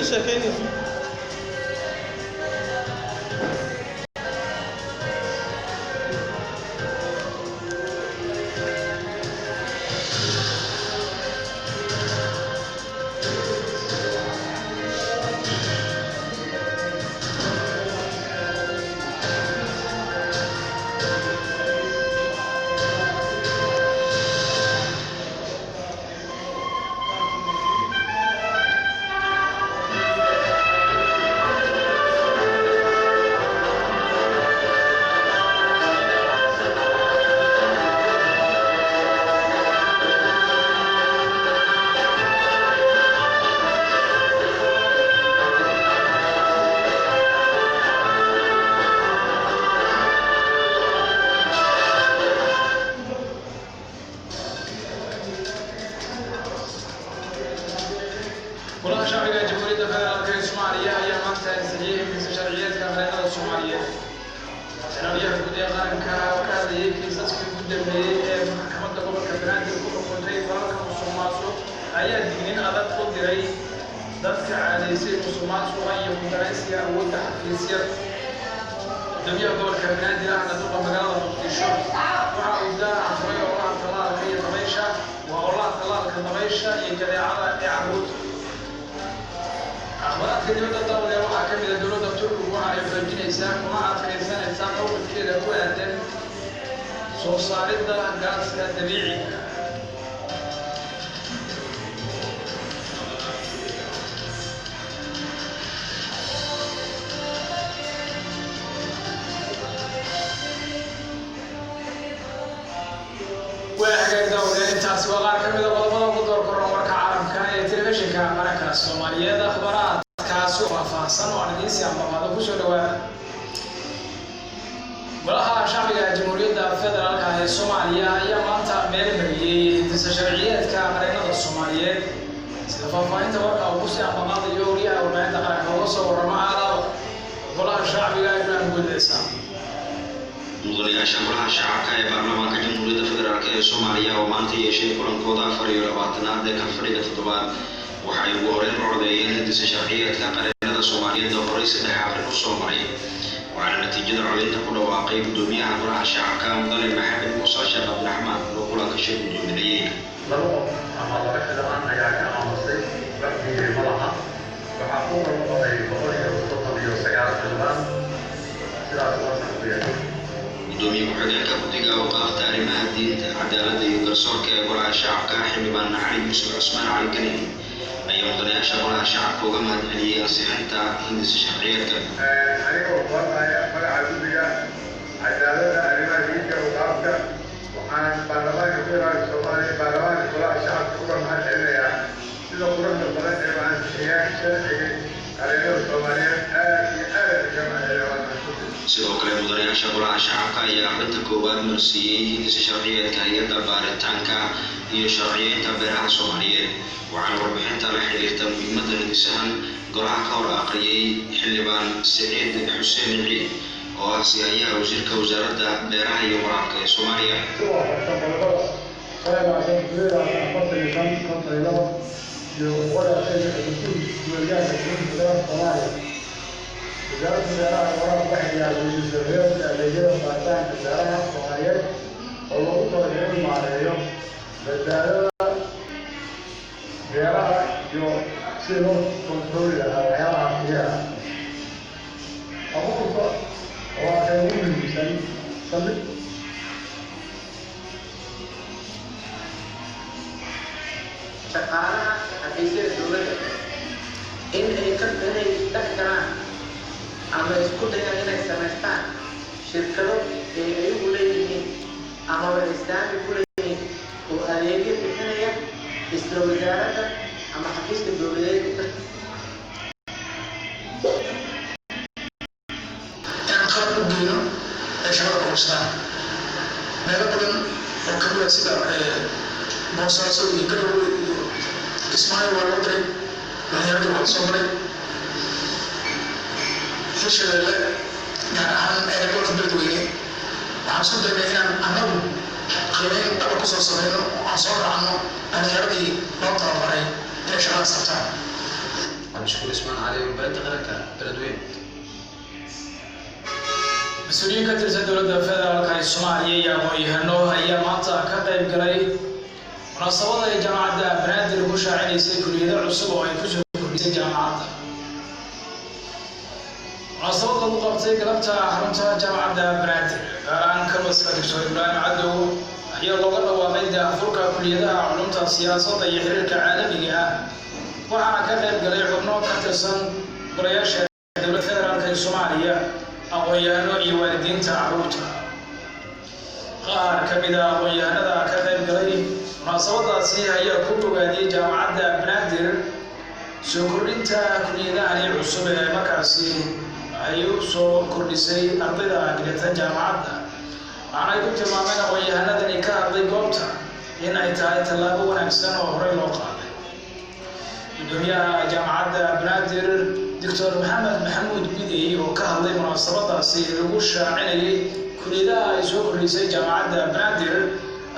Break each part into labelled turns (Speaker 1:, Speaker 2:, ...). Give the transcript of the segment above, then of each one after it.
Speaker 1: شاكين والله شعبي جمهورية فدرالية الصومالية هي مقطع سريع من شرعيات كاميرا الصومالية. أنا وياك بدي أقارنك وكذا يكفي ساسك قدامي محكمة قبل كبران الكل كونتري فرق الصومالسو أي الدين أضاف قدري ضد على الصومالسو أي مدرسية أو تحفيزية دنيا قبل كبران دي راح نطلع مقالة مقدشة وعودة عفوية والله طلال هي طبيشة والله طلال كطبيشة يجري على يعبود أخبارات كلمة الدولة وحكم الدولة تركوا وعلى فرنجين إنسان وما أذكر إنسان أول كده هو أدم صوصار الدولة قاس كطبيعي وحاجة دولة أنت سوى غير كم إذا والله قدر كرم ورك عالم كان التلفزيون كاميرا الصومالية أخبارات كاسو فاصل وعنديسي أما بعد كوشو دواء ولاها شعبية جمهورية فدرالية الصومالية هي منطقة ميرمرية انتسا شرعيات كاميرا الصومالية سلفافين تورك أو بوسي أما بعد يوري أو ما يتقرأ كوصو ورماء ولاها شعبية إبراهيم قدسان
Speaker 2: mudanayaasha golaha shacabka ee baarlamaanka jamhuuriyadda federaalk ee Soomaaliya oo maanta yeeshay kulankooda 24aad ee kalfadhiga toddobaad waxay ugu horreyn codeeyeen hindisa sharciyeedka qaranada Soomaaliyeed oo horey 3 Abriil u soo maray waxaana natiijada codeynta ku dhawaaqay gudoomiyaha golaha shacabka mudane Maxamed Muuse Sheekh Abdiraxmaan oo kulanka shir gudoominayay
Speaker 3: labo ama laba xildhibaan ayaa ka aamusay waqtigii madaxa waxaa ku noqday 139 xildhibaan sidaas oo saxbiya
Speaker 2: gudoomiye ku-xigeenka guddiga awqaafta arrimaha diinta cadaaladda iyo garsoorka ee golaha shacabka xildhibaan Cali Yuusuf Cusmaan Cali Kani ayaa mudanayaasha golaha shacabka uga mahadceliyay ansixinta hindisa sharciyeedka
Speaker 3: anigoo qoraya magaca guddiga cadaaladda arrimaha diinta awqaafta waxaan baarlamaanka federaalka Soomaaliya baarlamaanka golaha shacabka uga mahadcelinayaa sida quruxda badan ee ansixiyaan sharciga qaranada Soomaaliyeed aad iyo aad uga mahadcelinayaa
Speaker 2: sidoo kale mudanayaasha golaha shacabka ayaa arinta koowaad marsiiyay hindisa sharciyeedka hay'adda baaritaanka iyo sharciyeynta beeraha Soomaaliyeed waxaana warbixinta la xiriirta muhiimadda hindisahan golaha ka hor aqriyay xildhibaan Saciid Xuseen Ciid oo ah siyaasada wasiirka wasaaradda beeraha iyo waraabka ee Soomaaliya
Speaker 4: وزارة الزراعة وراء بحث على الجزائر الذين قاطعين الزراعة الصغيرة والوطن العلمي مع اليوم بالزراعة زراعة جو سيرو كنترول الحياة فيها أقول هو كان مهم صلي
Speaker 5: شغالة حديثة الدولة إن تكتنا ama isku dayaan inay samaystaan shirkado ay u leeyihiin ama islaami ku leeyihiin oo adeegyo bixinaya isla wasaaradda ama xafiiska dowladeed
Speaker 6: inaan qalab u geyno ay shaqada qabsadaan meelo badan oo ka mid ah sida boosaaso iyo garowe iyo kismaayo waa loo diray dhalinyarada waa soo maray شغله يعني عن أيقونة بدوية وعن صدق إننا أنو قليل أبغى قصص صغيرة وعن صور عنه أنا يرضي نقطة وراي إيش على سبتان.
Speaker 7: cabdishakuur ismaan cali warbaahinta qaranka beledweyne.
Speaker 1: mas-uuliyiin ka tirsan dowladda federaalka ee Soomaaliya iyo aqoon-yahano ayaa maanta ka qayb galay munaasabada ay jaamacadda Banaadir ku shaacinaysay kulliyado cusub oo ay ku soo kordhisay jaamacadda. munaasabada lagu qabtay galabta xarunta jaamacadda Banaadir gaar ahaan kambaska Dr. Ibraahim Cadow ayaa looga dhawaaqay daahfurka kulliyadaha culumta siyaasadda iyo xiriirka caalamiga ah, waxaana ka qayb galay xubno ka tirsan golayaasha dowladda federaalka ee Soomaaliya, aqoon-yahano iyo waalidiinta carruurta. qaar ka mid ah aqoon-yahanada ka qayb galay munaasabadaasi ayaa ku bogaadiyey jaamacadda Banaadir soo kordhinta kulliyadahani cusub ee markaasi ay u soo kordhisay ardayda dhigata jaamacadda, waxaana ay ku tilmaameen aqoon-yahanadani ka hadlay goobta in ay tahay tallaabo wanaagsan oo horey loo qaaday. gudoomiyaha jaamacadda Banaadir Dr. Maxamed Maxamuud Bidey oo ka hadlay munaasabadaasi lagu shaacinayay kulliyadaha ay soo kordhisay jaamacadda Banaadir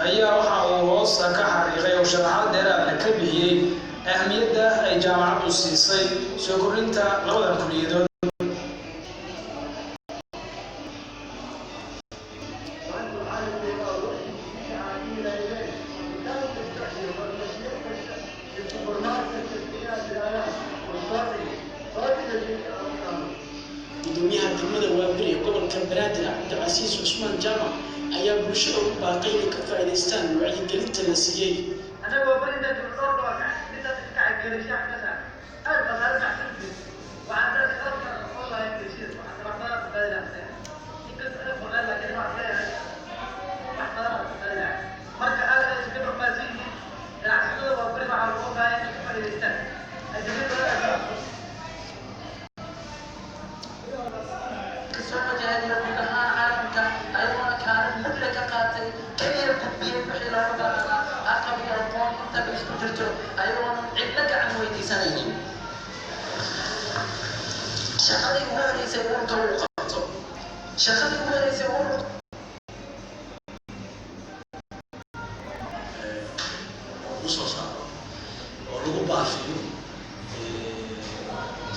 Speaker 1: ayaa waxa uu hoos ka xariiqay oo sharaxaad dheeraad ah ka bixiyey ahmiyadda ay jaamacaddu siisay soo kordhinta labada kulliyadood.
Speaker 8: gudoomiyaha degmada waaberi gobolka Banaadir Cabdicasiis Cusmaan Jaamac ayaa bulshada ugu baaqay inay ka faa'iidaystaan wacyigelinta la siiyey.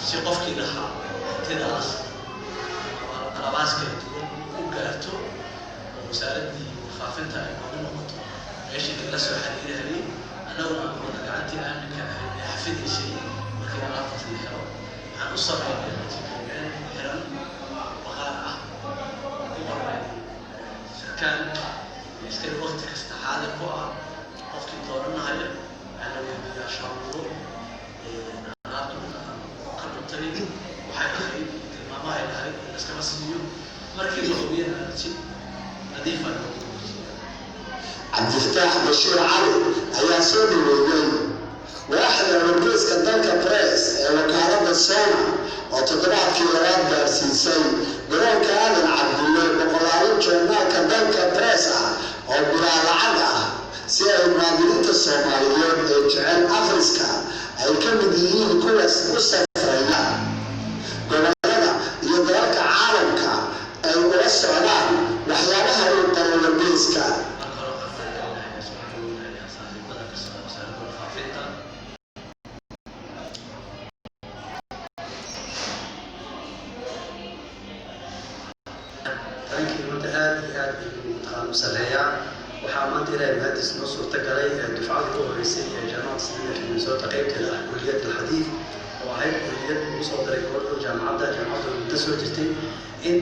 Speaker 9: si qofkii lahaa tidaas qalabaaska u gaarto oo wasaaradii faafinta ay ugu noqoto meeshii lagala soo xiriirayay annaguna aan gacantii aaminka ahayd ee xafidaysay markii alaabtaas la helo waxaan u sameynay xiran waqaar ah ku qornay sarkaan iskari waqti kasta xaadir ku ah qofkii dooranahaya waxaa la weydiiyaa shaaruuro waxay ahayd tilmaamaha ay lahayd in laskama siiyo markii la hubiyana si nadiif ah loo
Speaker 10: cabdifataax bashiir cali ayaa soo dhaweeyey waaxda wargeyska dalka press ee wakaaladda sona oo toddobaadkii labaad gaarsiisay garoonka aadan cabdulle boqolaalo joornaalka dalka press ah oo bilaa lacag ah si ay muwaadiniinta Soomaaliyeed ee jecel akhriska ay ka mid yihiin kuwaas u safraya gobollada iyo dalalka caalamka ay ula socdaan waxyaabaha uu qabo wargeyska.
Speaker 7: waxaa maanta ilaahay mahadiis noo suurtagalay dufcadii u horeysay ee jaamacadda Soomaaliya ee Minnesota qaybteeda ah kulliyadda alxadiid oo ahayd kulliyad lagu soo daray gobolka jaamacadda muddo soo jirtay in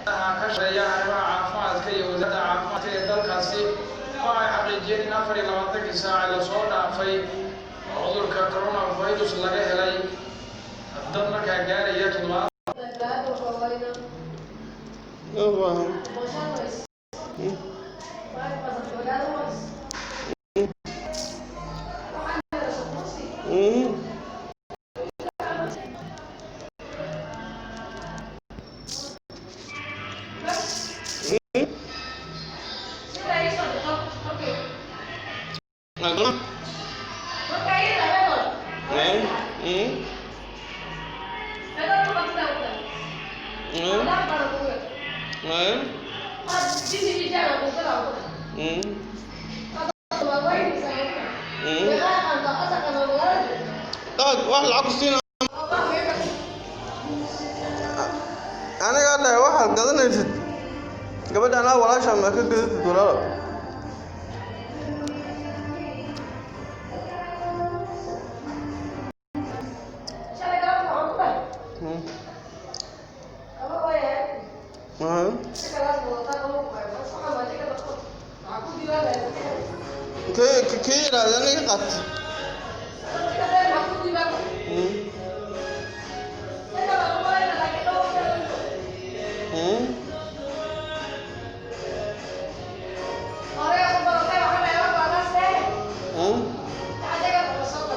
Speaker 1: ka shaqeeya arrimaha caafimaadka iyo wasaaradda caafimaadka ee dalkaasi oo ay xaqiijiyeen in 24 saac la soo dhaafay cudurka coronavirus laga helay dad markaa gaaraya 7
Speaker 11: Hãy subscribe cho kênh Ghiền Mì Gõ để không bỏ lỡ những video hấp dẫn. واحد العكسين أنا قاعد له واحد قدرنا يجد قبل أنا ولا شيء ما كنت قدرت الدولار كي راجعني قط